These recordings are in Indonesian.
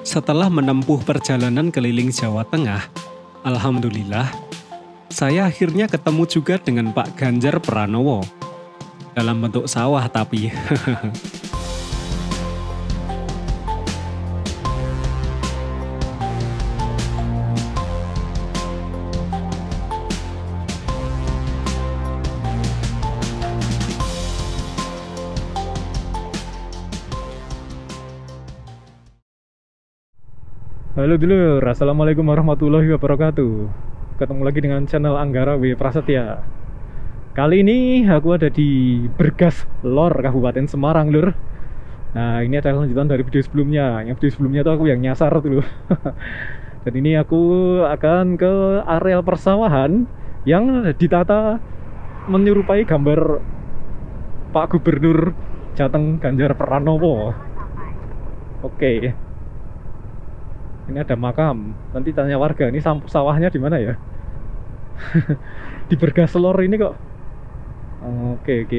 Setelah menempuh perjalanan keliling Jawa Tengah, alhamdulillah, saya akhirnya ketemu juga dengan Pak Ganjar Pranowo. Dalam bentuk sawah tapi. Halo dulur, assalamualaikum warahmatullahi wabarakatuh. Ketemu lagi dengan channel Anggara W Prasetya. Kali ini aku ada di Bergas Lor, Kabupaten Semarang, lur. Nah, ini adalah lanjutan dari video sebelumnya. Yang video sebelumnya tuh aku yang nyasar dulu. Dan ini aku akan ke areal persawahan yang ditata menyerupai gambar Pak Gubernur Jateng Ganjar Pranowo. Oke. Ini ada makam. Nanti tanya warga, ini sawahnya di mana ya? Di Bergas Lor ini kok. Oke.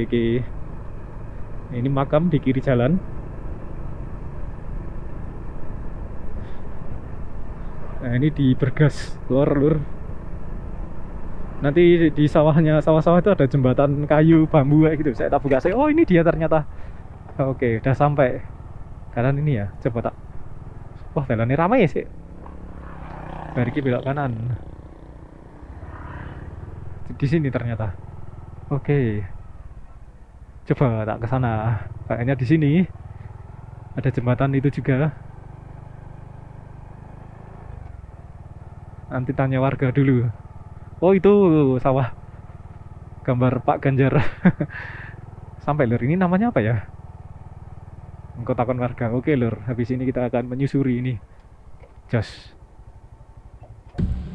Ini makam di kiri jalan. Nah, ini di Bergas Lor, lur. Nanti di sawah-sawah itu ada jembatan kayu bambu kayak gitu. Saya tak buka, oh ini dia ternyata. Oke, udah sampai. Kanan ini ya, coba tak. Wah, jalannya ramai ya sih. Bariki belok kanan. Di sini ternyata. Oke. Coba tak ke sana. Kayaknya di sini ada jembatan itu juga. Nanti tanya warga dulu. Oh, itu sawah gambar Pak Ganjar. Sampai lur, ini namanya apa ya? Engkau takon warga. Oke lur, habis ini kita akan menyusuri ini. Jos.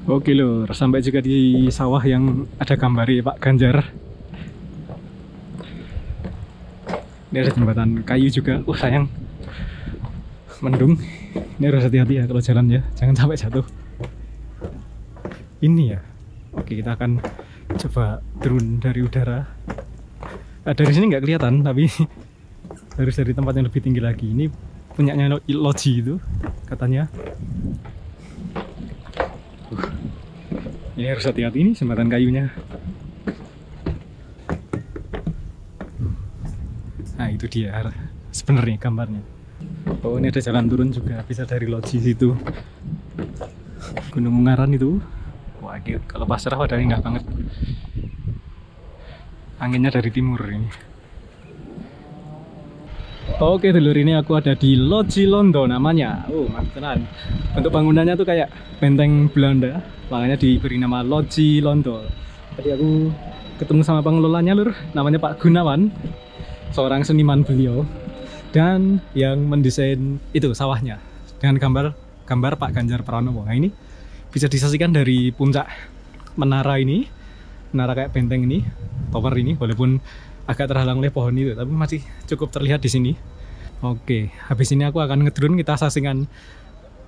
Oke lur, sampai juga di sawah yang ada gambari Pak Ganjar. Ini ada jembatan kayu juga. Sayang, mendung. Ini harus hati-hati ya kalau jalan ya, jangan sampai jatuh. Ini ya. Oke, kita akan coba turun dari udara. Dari sini nggak kelihatan, tapi harus dari tempat yang lebih tinggi lagi. Ini punyanya loji itu katanya. Ini harus hati-hati, ini jembatan kayunya. Nah, itu dia sebenarnya gambarnya. Oh, ini ada jalan turun juga, bisa dari loji situ. Gunung Ungaran itu. Wah, kalau pas cerah padahal indah banget. Anginnya dari timur ini. Oke dulur, ini aku ada di Loji Londo namanya. Mantap tenan. Bentuk bangunannya tuh kayak benteng Belanda, makanya diberi nama Loji Londo. Tadi aku ketemu sama pengelolanya lur, namanya Pak Gunawan, seorang seniman beliau, dan yang mendesain itu sawahnya dengan gambar Pak Ganjar Pranowo. Nah, ini bisa disaksikan dari puncak menara ini, menara kayak benteng ini, tower ini, walaupun agak terhalang oleh pohon itu, tapi masih cukup terlihat di sini. Oke, habis ini aku akan ngedrone, kita saksikan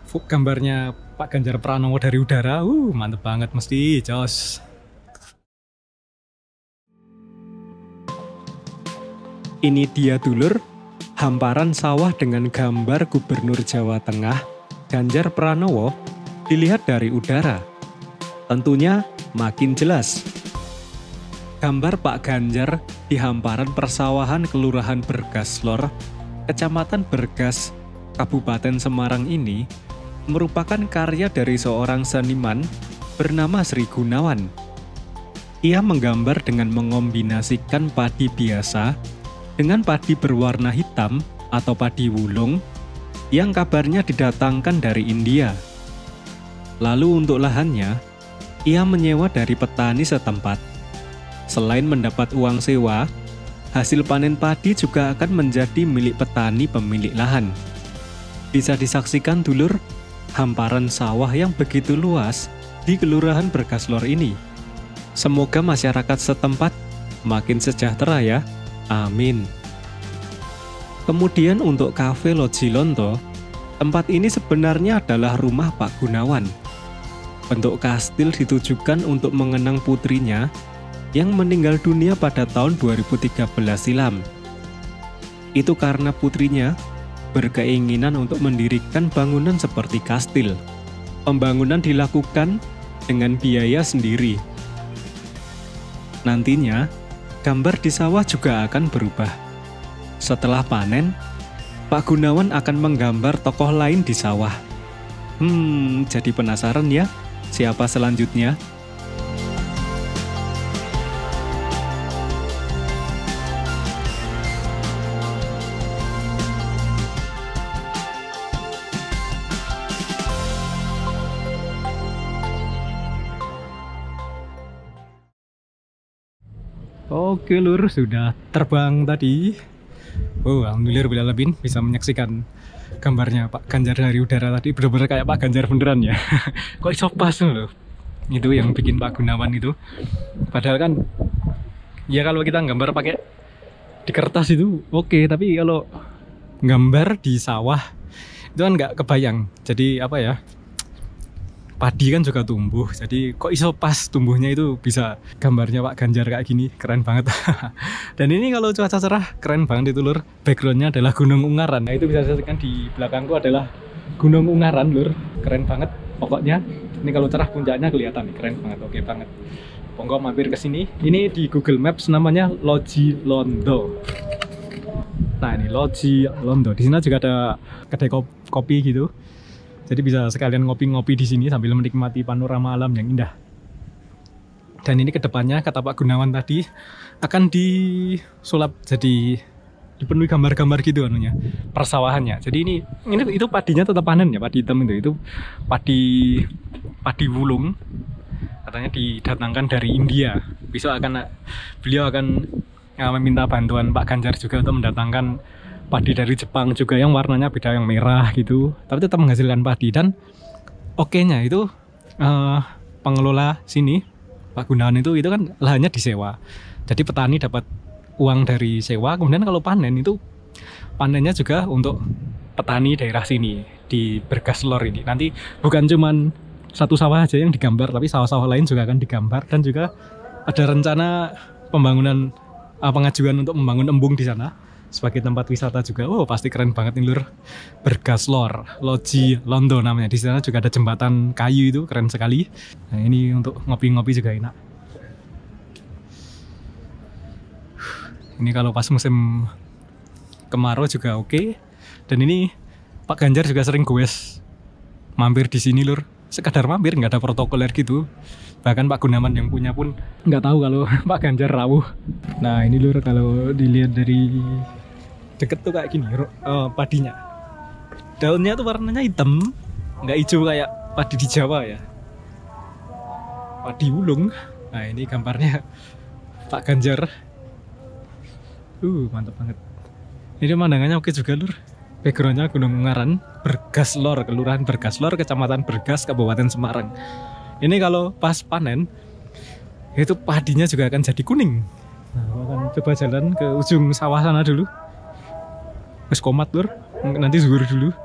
gambarnya Pak Ganjar Pranowo dari udara. Mantep banget, mesti jos. Ini dia dulur, hamparan sawah dengan gambar Gubernur Jawa Tengah, Ganjar Pranowo, dilihat dari udara. Tentunya makin jelas. Gambar Pak Ganjar di hamparan persawahan Kelurahan Bergas Lor, Kecamatan Bergas, Kabupaten Semarang ini merupakan karya dari seorang seniman bernama Sri Gunawan. Ia menggambar dengan mengombinasikan padi biasa dengan padi berwarna hitam atau padi wulung yang kabarnya didatangkan dari India. Lalu untuk lahannya, ia menyewa dari petani setempat. Selain mendapat uang sewa, hasil panen padi juga akan menjadi milik petani pemilik lahan. Bisa disaksikan dulur, hamparan sawah yang begitu luas di Kelurahan Bergas Lor ini. Semoga masyarakat setempat makin sejahtera ya, amin. Kemudian untuk Cafe Loji Londo, tempat ini sebenarnya adalah rumah Pak Gunawan. Bentuk kastil ditujukan untuk mengenang putrinya yang meninggal dunia pada tahun 2013 silam. Itu karena putrinya berkeinginan untuk mendirikan bangunan seperti kastil. Pembangunan dilakukan dengan biaya sendiri. Nantinya, gambar di sawah juga akan berubah. Setelah panen, Pak Gunawan akan menggambar tokoh lain di sawah. Jadi penasaran ya, siapa selanjutnya? Oke lur, sudah terbang tadi. Alhamdulillah lebih bisa menyaksikan gambarnya Pak Ganjar dari udara tadi. Bener-bener kayak Pak Ganjar beneran ya. Kok iso pas loh. Itu yang bikin Pak Gunawan itu. Padahal kan ya kalau kita gambar pakai di kertas itu oke, tapi kalau gambar di sawah itu kan nggak kebayang. Jadi apa ya, padi kan juga tumbuh, jadi kok iso pas tumbuhnya itu bisa gambarnya Pak Ganjar kayak gini, keren banget. Dan ini kalau cuaca cerah keren banget itu lur, backgroundnya adalah Gunung Ungaran. Nah itu bisa disaksikan di belakangku adalah Gunung Ungaran lur, keren banget pokoknya. Ini kalau cerah puncaknya kelihatan nih, keren banget, oke banget. Monggo mampir ke sini. Ini di Google Maps namanya Loji Londo. Nah ini Loji Londo, di sini juga ada kedai kopi gitu. Jadi bisa sekalian ngopi-ngopi di sini sambil menikmati panorama alam yang indah. Dan ini kedepannya kata Pak Gunawan tadi akan disulap jadi dipenuhi gambar-gambar gitu anunya, persawahannya. Jadi ini itu padinya tetap panen ya, padi hitam itu padi wulung. Katanya didatangkan dari India. Besok beliau akan meminta bantuan Pak Ganjar juga untuk mendatangkan padi dari Jepang juga yang warnanya beda, yang merah gitu, tapi tetap menghasilkan padi. Dan oke-nya itu pengelola sini Pak Gunawan itu kan lahannya disewa, jadi petani dapat uang dari sewa. Kemudian kalau panen itu panennya juga untuk petani daerah sini di Bergaslor ini. Nanti bukan cuman satu sawah aja yang digambar, tapi sawah-sawah lain juga akan digambar. Dan juga ada rencana pembangunan pengajuan untuk membangun embung di sana sebagai tempat wisata juga. Pasti keren banget nih lur. Bergaslor, Loji Londo namanya. Di sana juga ada jembatan kayu, itu keren sekali. Nah ini untuk ngopi-ngopi juga enak. Ini kalau pas musim kemarau juga oke. Dan ini Pak Ganjar juga sering goes mampir di sini lur. Sekadar mampir, nggak ada protokoler gitu. Bahkan Pak Gunawan yang punya pun nggak tahu kalau Pak Ganjar rawuh. Nah ini lur, kalau dilihat dari deket tuh kayak gini padinya, daunnya tuh warnanya hitam, nggak hijau kayak padi di Jawa ya, padi wulung. Nah ini gambarnya Pak Ganjar. Mantap banget. Ini pemandangannya oke juga lur. Backgroundnya Gunung Ungaran, Bergaslor, Kelurahan Bergaslor, Kecamatan Bergas, Kabupaten Semarang. Ini kalau pas panen itu padinya juga akan jadi kuning. Nah, akan coba jalan ke ujung sawah sana dulu. Wes komat lur, nanti zuhur dulu.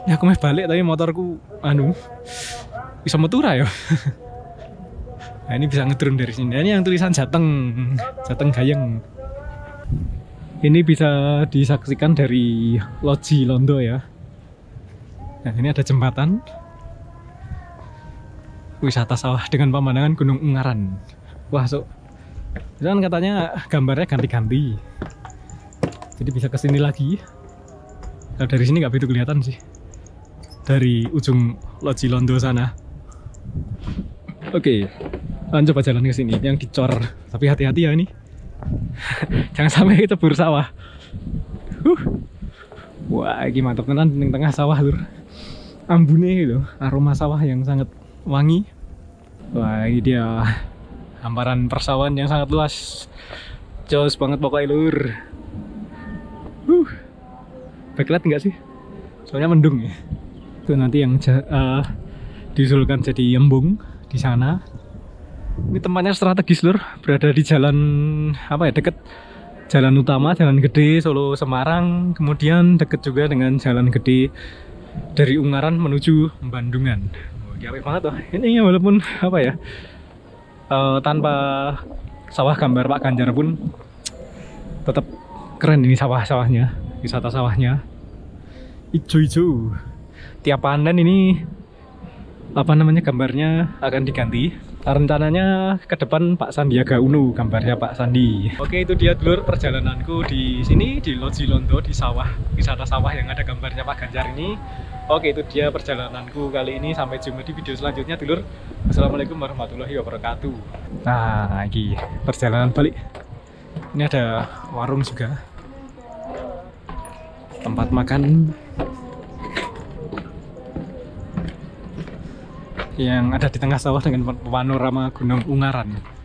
Ya aku mau balik tapi motorku bisa metura ya. Nah ini bisa ngedrone dari sini. Nah, ini yang tulisan Jateng Gayeng. Ini bisa disaksikan dari Loji Londo ya. Nah ini ada jembatan wisata sawah dengan pemandangan Gunung Ungaran. Wah dan katanya gambarnya ganti-ganti, jadi bisa kesini lagi. Nah, dari sini nggak begitu kelihatan sih, dari ujung Loji Londo sana. Oke, coba jalan ke sini yang dicor, tapi hati-hati ya ini. Jangan sampai kita cebur sawah. Wah, ini mantap tenan di tengah sawah lur. Ambune gitu, aroma sawah yang sangat wangi. Wah, ini dia hamparan persawahan yang sangat luas. Jos banget pokoknya lur. Backlight enggak sih? Soalnya mendung ya. Itu nanti yang diusulkan jadi embung di sana. Ini tempatnya strategis lur, berada di jalan deket jalan utama, jalan gede Solo Semarang, kemudian deket juga dengan jalan gede dari Ungaran menuju Bandungan. Apik banget tuh. Ini walaupun tanpa sawah gambar Pak Ganjar pun tetap keren ini sawah-sawahnya, wisata sawahnya. Ijo-ijo. Tiap panen ini apa namanya gambarnya akan diganti. Rencananya ke depan Pak Sandiaga Uno gambarnya Pak Sandi. Oke, itu dia dulur perjalananku di sini di Loji Londo di sawah, wisata sawah yang ada gambarnya Pak Ganjar ini. Oke, itu dia perjalananku kali ini. Sampai jumpa di video selanjutnya dulur. Assalamualaikum warahmatullahi wabarakatuh. Nah, lagi perjalanan balik. Ini ada warung juga, tempat makan yang ada di tengah sawah dengan panorama Gunung Ungaran.